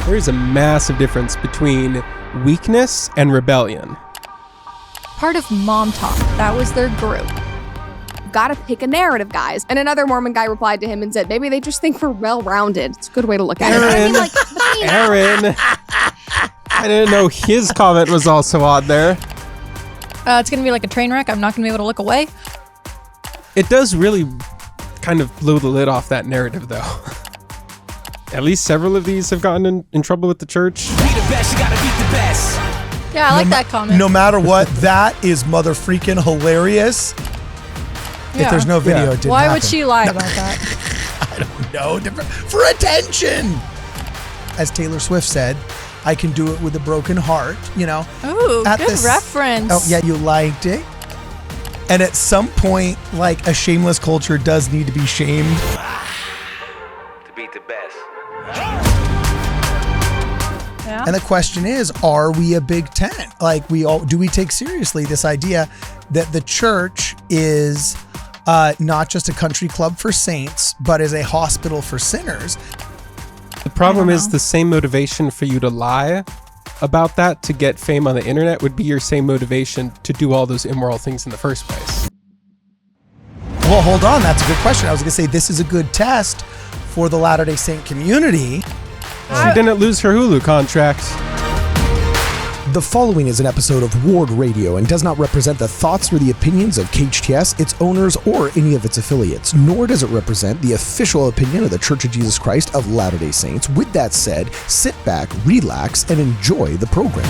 There is a massive difference between weakness and rebellion. Part of Mom Talk, that was their group. Gotta pick a narrative, guys. And another Mormon guy replied to him and said, maybe they just think we're well-rounded. It's a good way to look at it. Aaron, I didn't know his comment was also on there. It's going to be like a train wreck. I'm not going to be able to look away. It does really kind of blow the lid off that narrative, though. At least several of these have gotten in trouble with the church. Be the best, you gotta beat the best. Yeah, I like that comment. No matter what, that is mother freaking hilarious. Yeah. If there's no video, it didn't Why happen. would she lie about that? I don't know. For attention. As Taylor Swift said, I can do it with a broken heart, you know. Ooh, good reference. Oh, yeah, you liked it. And at some point, like, a shameless culture does need to be shamed. To beat the best. Yeah. And the question is, are we a big tent? Like, do we take seriously this idea that the church is not just a country club for saints, but is a hospital for sinners? The problem is the same motivation for you to lie about that to get fame on the internet would be your same motivation to do all those immoral things in the first place. Well, hold on. That's a good question. I was going to say this is a good test for the Latter-day Saint community. She didn't lose her Hulu contract. The following is an episode of WardRadio and does not represent the thoughts or the opinions of KHTS, its owners, or any of its affiliates, nor does it represent the official opinion of the Church of Jesus Christ of Latter-day Saints. With that said, sit back, relax, and enjoy the program.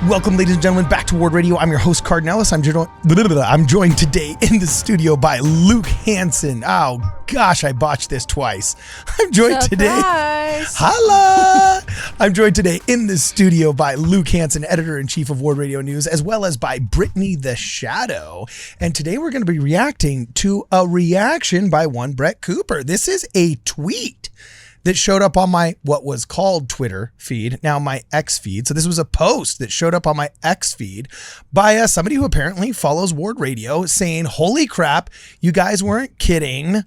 Welcome, ladies and gentlemen, back to Ward Radio. I'm your host, Cardinellis. I'm joined today in the studio by Luke Hansen. Oh, gosh, I botched this twice. I'm joined today. Holla! I'm joined today in the studio by Luke Hansen, editor-in-chief of Ward Radio News, as well as by Brittany the Shadow. And today we're going to be reacting to a reaction by one Brett Cooper. This is a tweet that showed up on my what was called Twitter feed, now my X feed. So this was a post that showed up on my X feed by somebody who apparently follows Ward Radio, saying, holy crap, you guys weren't kidding.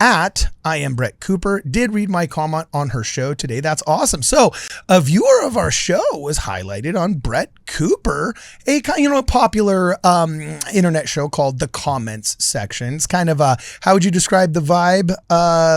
At I am Brett Cooper did read my comment on her show today. That's awesome. So a viewer of our show was highlighted on Brett Cooper, a popular internet show called The Comments Section. It's kind of how would you describe the vibe,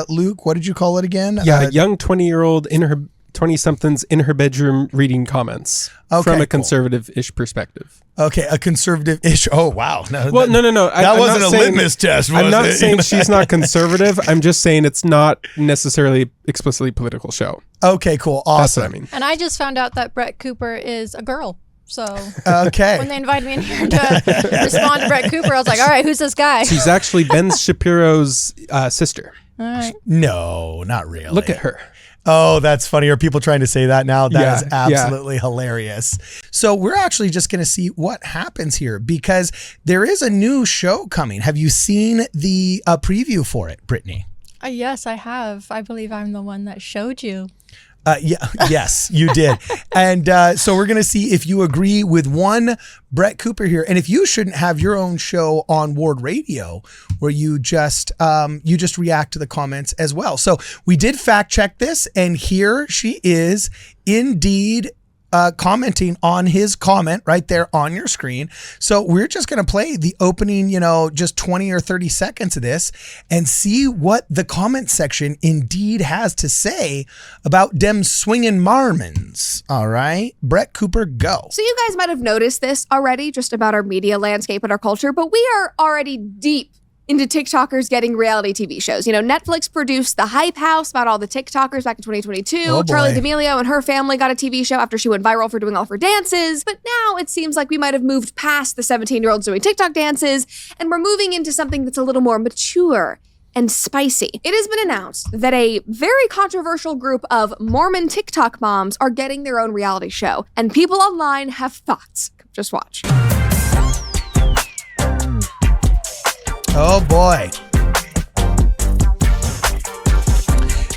Luke? What did you call it again? Yeah, a young 20-year-old in her 20-somethings in her bedroom reading comments from a conservative-ish perspective. Okay, a conservative-ish. Oh, wow. No. That wasn't a litmus test, was it? I'm not saying she's not conservative. I'm just saying it's not necessarily explicitly political show. Okay, cool. Awesome. That's what I mean. And I just found out that Brett Cooper is a girl. So okay, when they invited me in here to respond to Brett Cooper, I was like, all right, who's this guy? She's actually Ben Shapiro's sister. All right. No, not really. Look at her. Oh, that's funny. Are people trying to say that now? That is absolutely hilarious. So we're actually just going to see what happens here because there is a new show coming. Have you seen the preview for it, Brittany? Yes, I have. I believe I'm the one that showed you. Yes, you did. And so we're going to see if you agree with one Brett Cooper here. And if you shouldn't have your own show on Ward Radio where you just react to the comments as well. So we did fact check this and here she is indeed commenting on his comment right there on your screen. So we're just going to play the opening, just 20 or 30 seconds of this and see what the comment section indeed has to say about dem swinging Mormons. All right, Brett Cooper, go. So you guys might have noticed this already just about our media landscape and our culture, but we are already deep into TikTokers getting reality TV shows. Netflix produced The Hype House about all the TikTokers back in 2022. Oh, Charli D'Amelio and her family got a TV show after she went viral for doing all of her dances. But now it seems like we might have moved past the 17-year-olds doing TikTok dances, and we're moving into something that's a little more mature and spicy. It has been announced that a very controversial group of Mormon TikTok moms are getting their own reality show, and people online have thoughts. Just watch. Oh boy.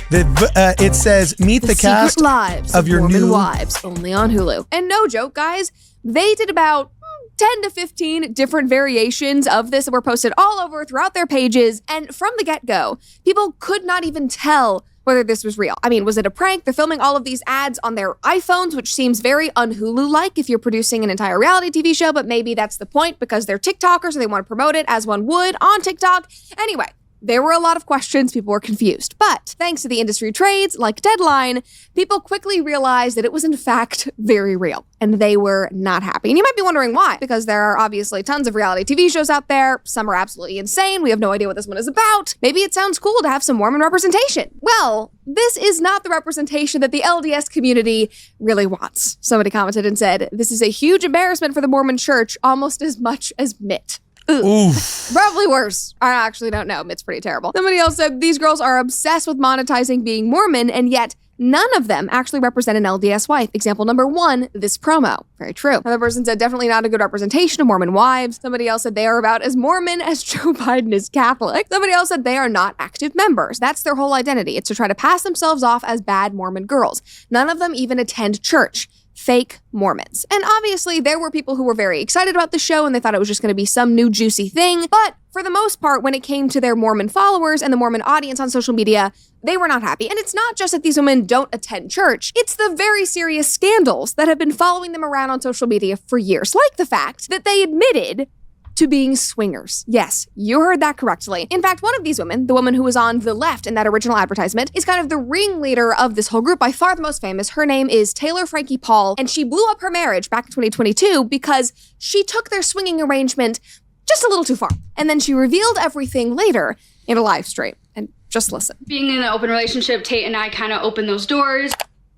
It says, meet the cast Secret Lives of your Mormon new wives, only on Hulu. And no joke, guys, they did about 10 to 15 different variations of this that were posted all over throughout their pages. And from the get-go, people could not even tell whether this was real. I mean, was it a prank? They're filming all of these ads on their iPhones, which seems very un-Hulu-like if you're producing an entire reality TV show, but maybe that's the point because they're TikTokers and they want to promote it as one would on TikTok. Anyway, there were a lot of questions, people were confused. But thanks to the industry trades like Deadline, people quickly realized that it was in fact very real, and they were not happy. And you might be wondering why, because there are obviously tons of reality TV shows out there. Some are absolutely insane. We have no idea what this one is about. Maybe it sounds cool to have some Mormon representation. Well, this is not the representation that the LDS community really wants. Somebody commented and said, this is a huge embarrassment for the Mormon church, almost as much as Mitt. Oof. Probably worse. I actually don't know. It's pretty terrible. Somebody else said these girls are obsessed with monetizing being Mormon, and yet none of them actually represent an LDS wife. Example number 1, this promo. Very true. Another person said definitely not a good representation of Mormon wives. Somebody else said they are about as Mormon as Joe Biden is Catholic. Somebody else said they are not active members. That's their whole identity. It's to try to pass themselves off as bad Mormon girls. None of them even attend church. Fake Mormons. And obviously there were people who were very excited about the show and they thought it was just going to be some new juicy thing. But for the most part, when it came to their Mormon followers and the Mormon audience on social media, they were not happy. And it's not just that these women don't attend church. It's the very serious scandals that have been following them around on social media for years. Like the fact that they admitted to being swingers. Yes, you heard that correctly. In fact, one of these women, the woman who was on the left in that original advertisement, is kind of the ringleader of this whole group, by far the most famous. Her name is Taylor Frankie Paul, and she blew up her marriage back in 2022 because she took their swinging arrangement just a little too far. And then she revealed everything later in a live stream. And just listen. Being in an open relationship, Tate and I kind of opened those doors.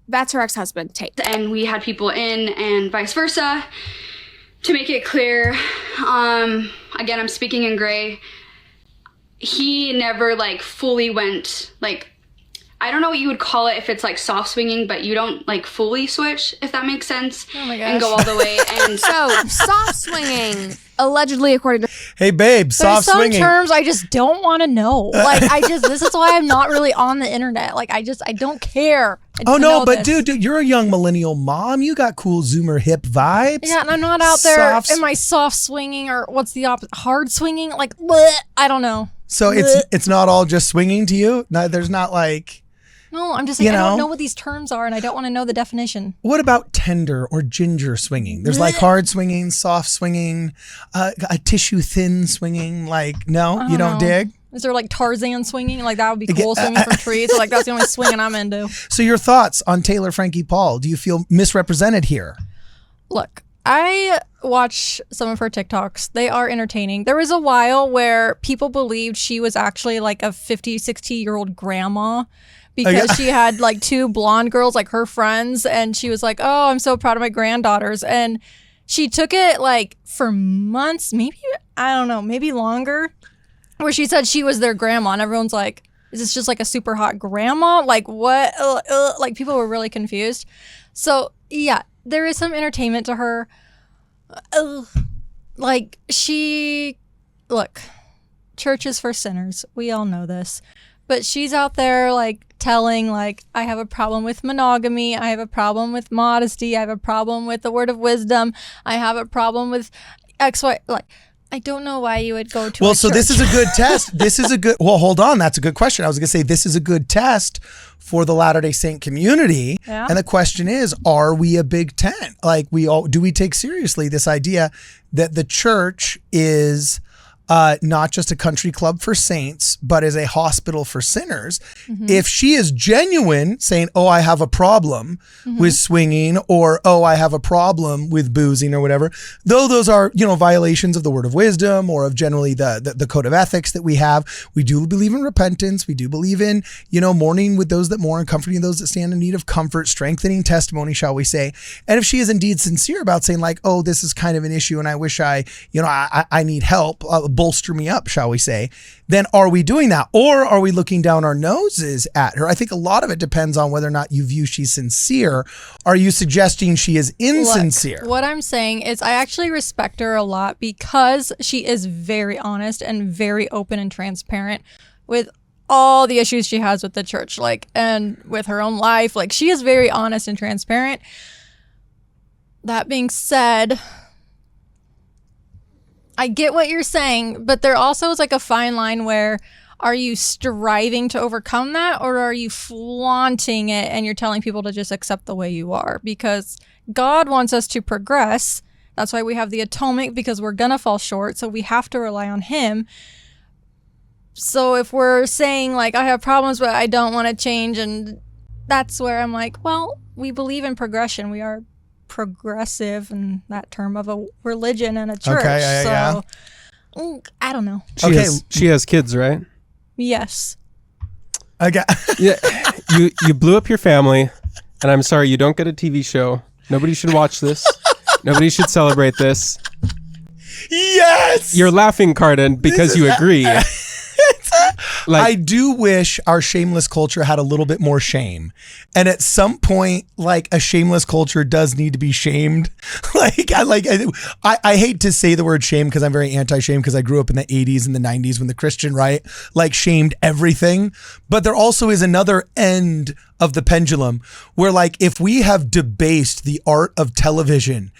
That's her ex-husband, Tate. And we had people in and vice versa. To make it clear, again, I'm speaking in gray. He never like fully went like, I don't know what you would call it if it's like soft swinging, but you don't like fully switch, if that makes sense. Oh my gosh. And go all the way. And so soft swinging, allegedly, according to Hey babe, soft There's swinging. some terms I just don't want to know. Like this is why I'm not really on the internet. Like I don't care. Oh to no, know but this. dude, you're a young millennial mom. You got cool Zoomer hip vibes. Yeah, and I'm not out there Soft- in my soft swinging or what's the opposite? Hard swinging? Like, bleh, I don't know. So it's not all just swinging to you? No, there's not like... No, I'm just like, I don't know what these terms are and I don't want to know the definition. What about tender or ginger swinging? There's like hard swinging, soft swinging, a tissue thin swinging. Like, no, you don't dig? Is there like Tarzan swinging? Like that would be cool, swinging from trees. Like that's the only swinging I'm into. So your thoughts on Taylor Frankie Paul? Do you feel misrepresented here? Look, I watch some of her TikToks. They are entertaining. There was a while where people believed she was actually like a 50, 60-year-old grandma because she had like 2 blonde girls, like her friends. And she was like, oh, I'm so proud of my granddaughters. And she took it like for months, maybe, I don't know, maybe longer, where she said she was their grandma. And everyone's like, is this just like a super hot grandma? Like what? Like people were really confused. So yeah, there is some entertainment to her. Like look, church is for sinners. We all know this. But she's out there like telling like, I have a problem with monogamy. I have a problem with modesty. I have a problem with the word of wisdom. I have a problem with X, Y. Like, I don't know why you would go to Well, a so church. this is a good test. Well, hold on. That's a good question. I was going to say this is a good test for the Latter-day Saint community. Yeah. And the question is, are we a big tent? Like do we take seriously this idea that the church is not just a country club for saints, but is a hospital for sinners? Mm-hmm. If she is genuine, saying, oh, I have a problem with swinging, or, oh, I have a problem with boozing or whatever, though those are, violations of the word of wisdom or of generally the code of ethics that we have, we do believe in repentance. We do believe in, mourning with those that mourn, comforting those that stand in need of comfort, strengthening testimony, shall we say. And if she is indeed sincere about saying like, oh, this is kind of an issue and I wish I need help, bolster me up, shall we say, then are we doing that? Or are we looking down our noses at her? I think a lot of it depends on whether or not you view she's sincere. Are you suggesting she is insincere? Look, what I'm saying is I actually respect her a lot because she is very honest and very open and transparent with all the issues she has with the church, and with her own life. Like, she is very honest and transparent. That being said, I get what you're saying, but there also is like a fine line where, Are you striving to overcome that, or are you flaunting it and you're telling people to just accept the way you are? Because God wants us to progress. That's why we have the atonement, because we're going to fall short. So we have to rely on him. So if we're saying like, I have problems, but I don't want to change, and that's where I'm like, well, we believe in progression. We are progressive in that term of a religion and a church. Okay, so I don't know. She has kids, right? Yes. Okay. Yeah. You blew up your family, and I'm sorry, you don't get a TV show. Nobody should watch this. Nobody should celebrate this. Yes! You're laughing, Carden, because you agree. I do wish our shameless culture had a little bit more shame. And at some point, like, a shameless culture does need to be shamed. I hate to say the word shame because I'm very anti-shame, because I grew up in the 80s and the 90s when the Christian right like shamed everything. But there also is another end of the pendulum where, like, if we have debased the art of television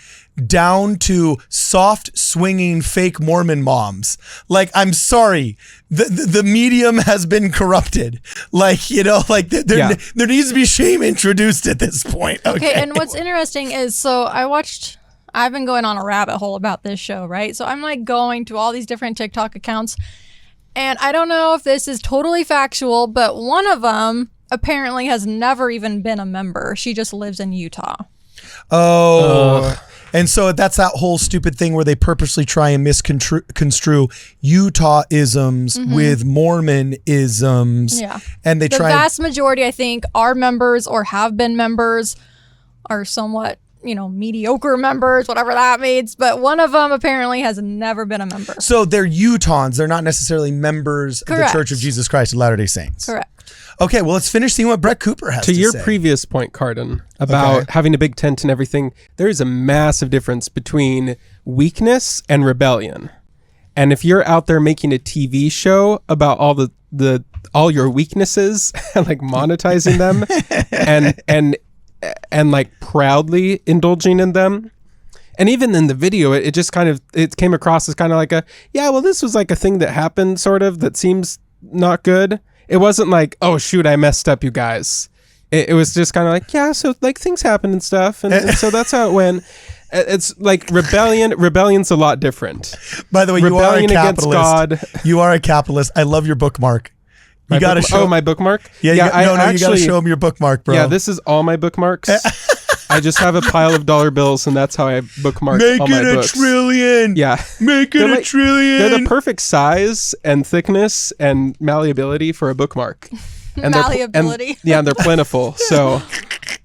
down to soft swinging fake Mormon moms, like, I'm sorry, the medium has been corrupted. Like, you know, like there needs to be shame introduced at this point. Okay, and what's interesting is, so I've been going on a rabbit hole about this show, right? So I'm like going to all these different TikTok accounts, and I don't know if this is totally factual, but one of them apparently has never even been a member. She just lives in Utah. And so that's that whole stupid thing where they purposely try and misconstrue Utah-isms with Mormon-isms. Yeah. And the vast majority, I think, are members or have been members, are somewhat, mediocre members, whatever that means. But one of them apparently has never been a member. So they're Utahns. They're not necessarily members of the Church of Jesus Christ of Latter-day Saints. Correct. Okay, well, let's finish seeing what Brett Cooper has to say. To your previous point, Carden, about having a big tent and everything, there is a massive difference between weakness and rebellion. And if you're out there making a TV show about all your weaknesses and like monetizing them and like proudly indulging in them, and even in the video, it just it came across as kind of like this was like a thing that happened, sort of, that seems not good. It wasn't like, oh shoot, I messed up, you guys. It was just kind of like, so like things happen and stuff, and so that's how it went. It's like rebellion's a lot different. By the way, rebellion you are a capitalist. Against God. You are a capitalist. I love your bookmark. You got to show. Oh, my bookmark? Yeah, you got to show him your bookmark, bro. Yeah, this is all my bookmarks. I just have a pile of dollar bills, and that's how I bookmark all my books. Make it a trillion. Yeah. Make it a trillion. They're the perfect size and thickness and malleability for a bookmark. And malleability. And they're plentiful. So,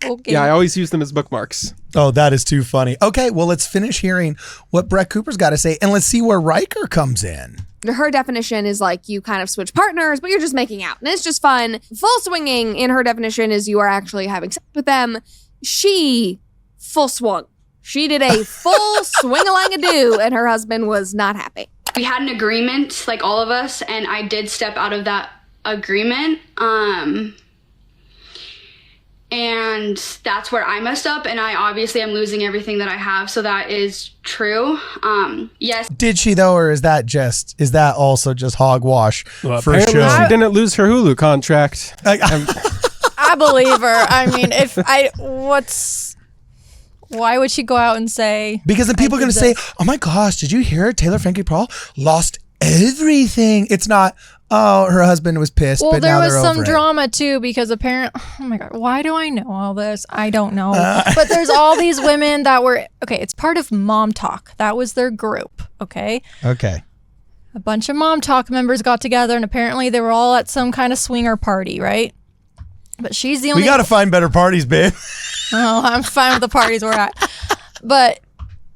okay. Yeah, I always use them as bookmarks. Oh, that is too funny. Okay, well, let's finish hearing what Brett Cooper's got to say, and let's see where Ryker comes in. Her definition is like you kind of switch partners, but you're just making out. And it's just fun. Full swinging in her definition is you are actually having sex with them. She full swung. She did a full swing-a-lang-a-doo, and her husband was not happy. We had an agreement, like all of us, and I did step out of that agreement. And that's where I messed up, and I obviously am losing everything that I have, so that is true. Yes. Did she though, or is that also just hogwash for apparently show? She didn't lose her Hulu contract. I believe her. I mean, why would she go out and say? Because then people are going to say, oh my gosh, did you hear Taylor Frankie Paul lost everything? It's not, oh, her husband was pissed, but now they're over it. Well, there was some drama too, because apparently, oh my God, why do I know all this? I don't know. But there's all these women that were, it's part of Mom Talk. That was their group, okay? Okay. A bunch of Mom Talk members got together, and apparently they were all at some kind of swinger party, right? But she's the only... We got to find better parties, babe. Oh, I'm fine with the parties we're at. But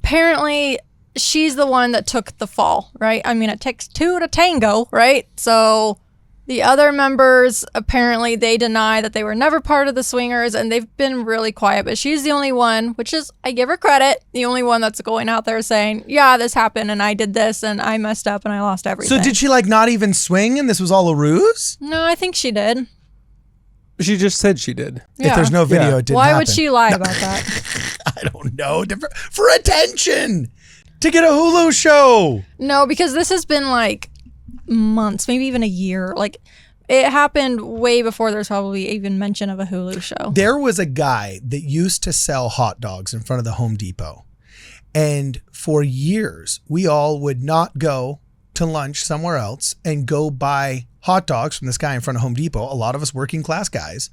apparently she's the one that took the fall, right? I mean, it takes two to tango, right? So the other members, apparently they deny that they were never part of the swingers, and they've been really quiet. But she's the only one, which is, I give her credit, the only one that's going out there saying, yeah, this happened, and I did this, and I messed up, and I lost everything. So did she not even swing, and this was all a ruse? No, I think she did. She just said she did. Yeah. If there's no video, it didn't Why happen. would she lie about that? I don't know. For attention. To get a Hulu show. No, because this has been months, maybe even a year. Like, it happened way before there's probably even mention of a Hulu show. There was a guy that used to sell hot dogs in front of the Home Depot. And for years, we all would not go to lunch somewhere else and go buy hot dogs from this guy in front of Home Depot, a lot of us working class guys,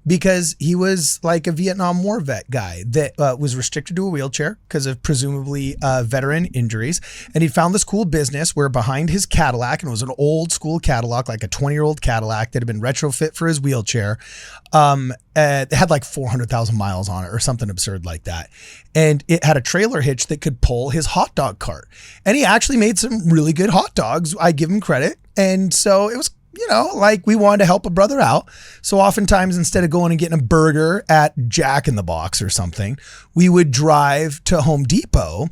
because he was like a Vietnam War vet guy that was restricted to a wheelchair because of presumably veteran injuries. And he found this cool business where behind his Cadillac, and it was an old school Cadillac, like a 20-year-old Cadillac that had been retrofit for his wheelchair. It had like 400,000 miles on it or something absurd like that. And it had a trailer hitch that could pull his hot dog cart. And he actually made some really good hot dogs. I give him credit. And so it was, you know, like we wanted to help a brother out. So oftentimes instead of going and getting a burger at Jack in the Box or something, we would drive to Home Depot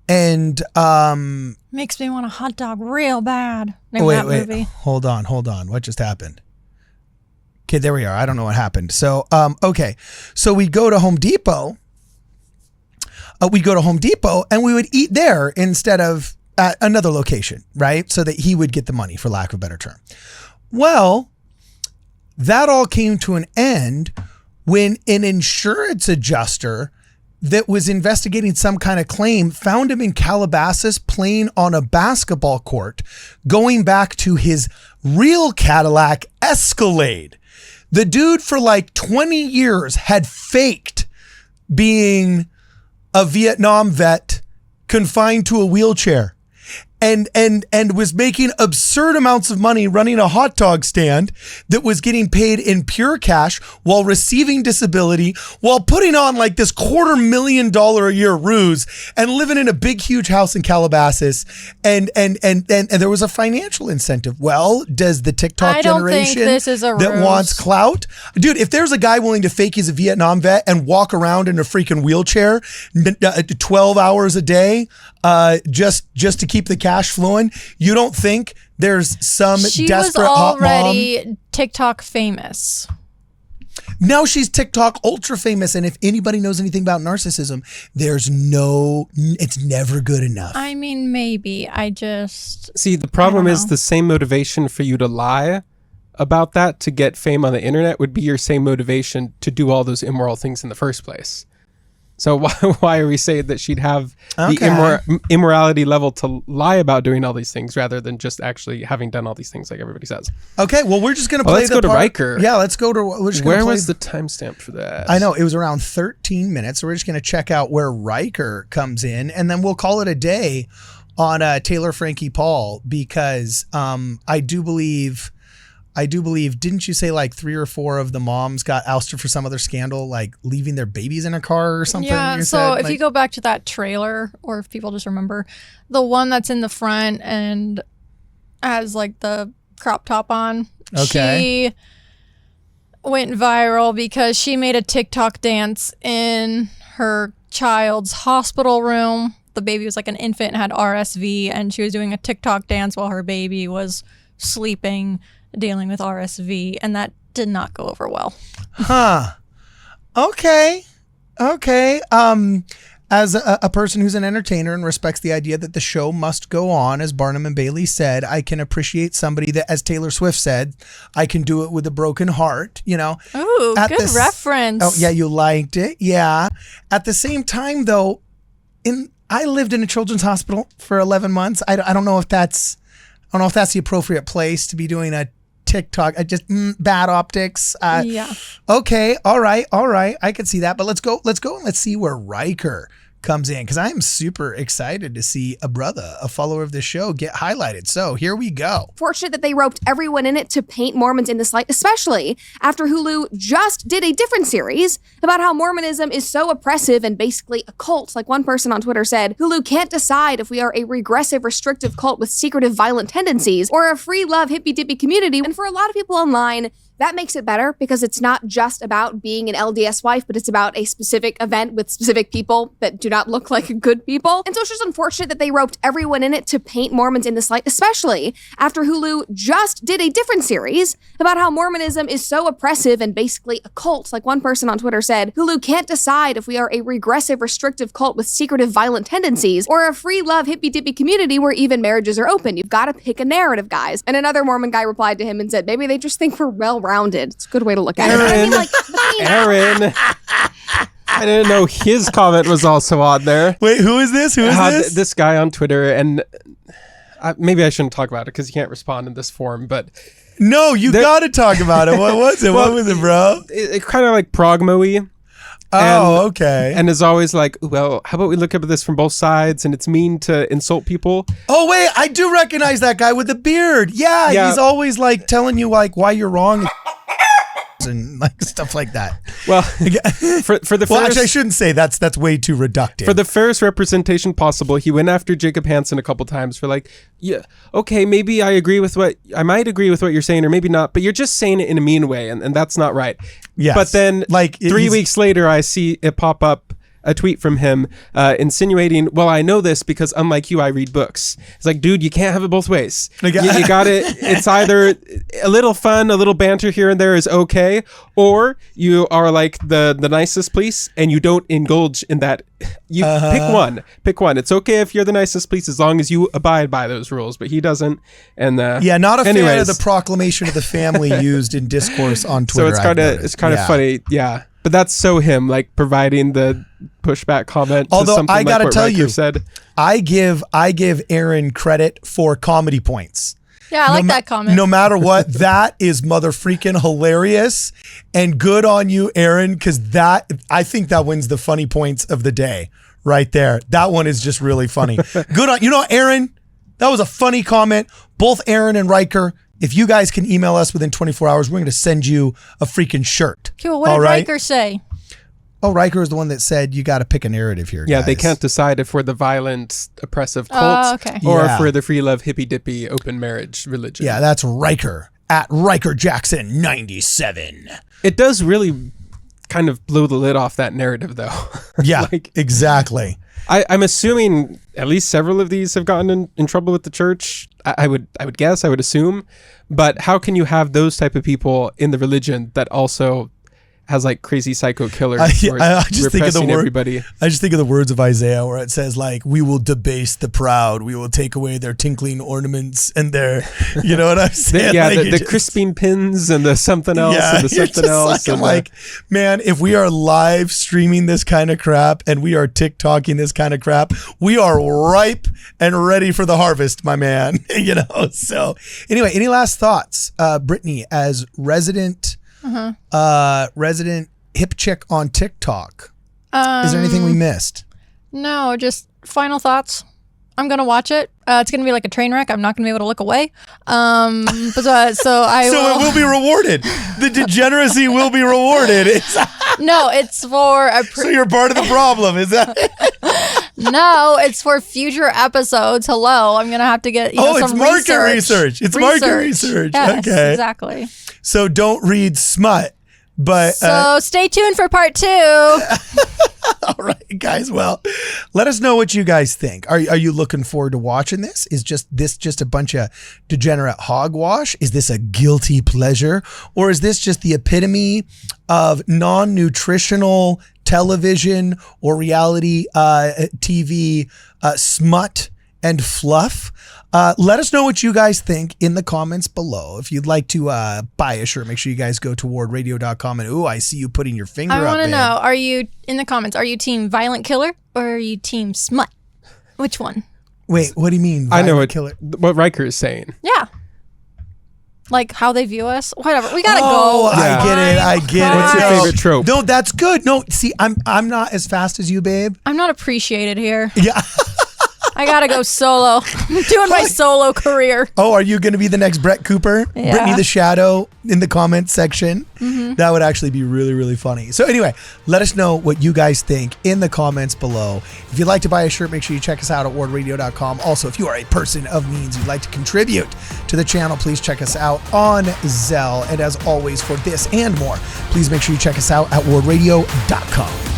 and makes me want a hot dog real bad. Wait, hold on. What just happened? Okay, there we are. I don't know what happened. So, okay. So we go to Home Depot. We'd go to Home Depot and we would eat there instead of at another location, right? So that he would get the money, for lack of a better term. Well, that all came to an end when an insurance adjuster that was investigating some kind of claim found him in Calabasas playing on a basketball court, going back to his real Cadillac Escalade. The dude for like 20 years had faked being a Vietnam vet confined to a wheelchair and was making absurd amounts of money running a hot dog stand that was getting paid in pure cash while receiving disability, while putting on like this $250,000 a year ruse and living in a big, huge house in Calabasas. And there was a financial incentive. Well, does the TikTok generation that wants clout? Dude, if there's a guy willing to fake he's a Vietnam vet and walk around in a freaking wheelchair 12 hours a day, just to keep the cash flowing, you don't think there's some desperate hot mom? She was already TikTok famous. Now she's TikTok ultra famous, and if anybody knows anything about narcissism, it's never good enough. I mean, maybe. See, the problem is the same motivation for you to lie about that to get fame on the internet would be your same motivation to do all those immoral things in the first place. So why are we saying that she'd have the immorality level to lie about doing all these things rather than just actually having done all these things like everybody says? Okay, well, we're just going to play let's go to Ryker. Yeah, let's go to... Where was the timestamp for that? I know, it was around 13 minutes. So we're just going to check out where Ryker comes in, and then we'll call it a day on Taylor Frankie Paul, because I do believe, didn't you say like 3 or 4 of the moms got ousted for some other scandal, like leaving their babies in a car or something? Yeah, so if you go back to that trailer, or if people just remember, the one that's in the front and has like the crop top on, she went viral because she made a TikTok dance in her child's hospital room. The baby was like an infant and had RSV, and she was doing a TikTok dance while her baby was sleeping, dealing with RSV, and that did not go over well. Okay. As a person who's an entertainer and respects the idea that the show must go on, as Barnum and Bailey said, I can appreciate somebody that, as Taylor Swift said, I can do it with a broken heart, you know. Ooh, good reference. Oh, yeah, you liked it. Yeah. At the same time, though, I lived in a children's hospital for 11 months. I don't know if that's the appropriate place to be doing a TikTok. Bad optics. Yeah. Okay. All right. I can see that, but let's go and let's see where Ryker comes in, because I am super excited to see a follower of the show, get highlighted. So here we go. Fortunate that they roped everyone in it to paint Mormons in this light, especially after Hulu just did a different series about how Mormonism is so oppressive and basically a cult. Like one person on Twitter said, Hulu can't decide if we are a regressive, restrictive cult with secretive, violent tendencies or a free love, hippy-dippy community. And for a lot of people online, That makes it better because it's not just about being an LDS wife, but it's about a specific event with specific people that do not look like good people. And so it's just unfortunate that they roped everyone in it to paint Mormons in this light, especially after Hulu just did a different series about how Mormonism is so oppressive and basically a cult. Like one person on Twitter said, Hulu can't decide if we are a regressive, restrictive cult with secretive, violent tendencies or a free love, hippy-dippy community where even marriages are open. You've got to pick a narrative, guys. And another Mormon guy replied to him and said, maybe they just think we're well-rounded. It's a good way to look at it. I mean, like, Aaron. I didn't know his comment was also on there. Wait, who is this? Who is this? This guy on Twitter, and maybe I shouldn't talk about it because you can't respond in this form, but... No, you got to talk about it. What was it? Well, what was it, bro? It's kind of like progmo-y. Oh, okay. And is always like, well, how about we look at this from both sides? And it's mean to insult people. Oh, wait, I do recognize that guy with the beard. Yeah, he's always like telling you like why you're wrong and like stuff like that. Well, for the well, first, actually, I shouldn't say that's way too reductive. For the fairest representation possible, he went after Jacob Hansen a couple times for like, yeah, okay, maybe I might agree with what you're saying, or maybe not, but you're just saying it in a mean way, and that's not right. Yes. But then, like 3 weeks later, I see it pop up. A tweet from him insinuating, well, I know this because unlike you, I read books. It's like, dude, you can't have it both ways. You got it. It's either a little fun, a little banter here and there is okay, or you are like the nicest police and you don't indulge in that. You pick one. It's okay if you're the nicest police as long as you abide by those rules, but he doesn't. And not a fan of the proclamation of the family used in discourse on Twitter. So it's kind of funny. Yeah. But that's so him, like providing the pushback comment. Although to something I gotta like what tell Ryker you, said. I give Aaron credit for comedy points. Yeah, I like that comment. No matter what, that is mother freaking hilarious, and good on you, Aaron, because I think that wins the funny points of the day right there. That one is just really funny. Good on Aaron. That was a funny comment. Both Aaron and Ryker. If you guys can email us within 24 hours, we're going to send you a freaking shirt. Cool. What did Ryker say? Oh, Ryker is the one that said you got to pick a narrative here, Yeah, guys. they can't decide if we're the violent, oppressive cult or if we're the free love, hippy-dippy, open marriage religion. Yeah, that's Ryker at Ryker Jackson 97. It does really kind of blow the lid off that narrative, though. Yeah, exactly. I'm assuming at least several of these have gotten in trouble with the church. I would assume. But how can you have those type of people in the religion that also has like crazy psycho killers I just think of the everybody? I just think of the words of Isaiah where it says like, we will debase the proud. We will take away their tinkling ornaments and their, you know what I'm saying? The crisping pins and the something else and the something else. Like, I'm like, man, if we are live streaming this kind of crap and we are TikToking this kind of crap, we are ripe and ready for the harvest, my man. So anyway, any last thoughts? Brittany, as resident hip chick on TikTok. Is there anything we missed? No, just final thoughts. I'm gonna watch it. It's gonna be like a train wreck. I'm not gonna be able to look away. So it will be rewarded. The degeneracy will be rewarded. No, it's for so you're part of the problem, is that? No, it's for future episodes. Hello, I'm gonna have to get it's market research. It's market research. Yes, okay, exactly. So don't read smut, but so stay tuned for part 2. All right, guys. Well, let us know what you guys think. Are you looking forward to watching this? Is this just a bunch of degenerate hogwash? Is this a guilty pleasure? Or is this just the epitome of non-nutritional television or reality TV smut and fluff? Let us know what you guys think in the comments below. If you'd like to buy a shirt, make sure you guys go to WardRadio.com. And I see you putting your finger up. I want to know, are you, in the comments, are you team violent killer or are you team smut? Which one? Wait, what do you mean? I know what Ryker is saying. Yeah. Like how they view us. Whatever. We gotta go. Oh, I get it. What's your favorite trope? No, that's good. No, see, I'm not as fast as you, babe. I'm not appreciated here. Yeah. I gotta go solo. I'm doing my solo career. Oh, are you going to be the next Brett Cooper? Yeah. Brittany the Shadow in the comments section? Mm-hmm. That would actually be really, really funny. So anyway, let us know what you guys think in the comments below. If you'd like to buy a shirt, make sure you check us out at wardradio.com. Also, if you are a person of means, you'd like to contribute to the channel, please check us out on Zelle. And as always, for this and more, please make sure you check us out at wardradio.com.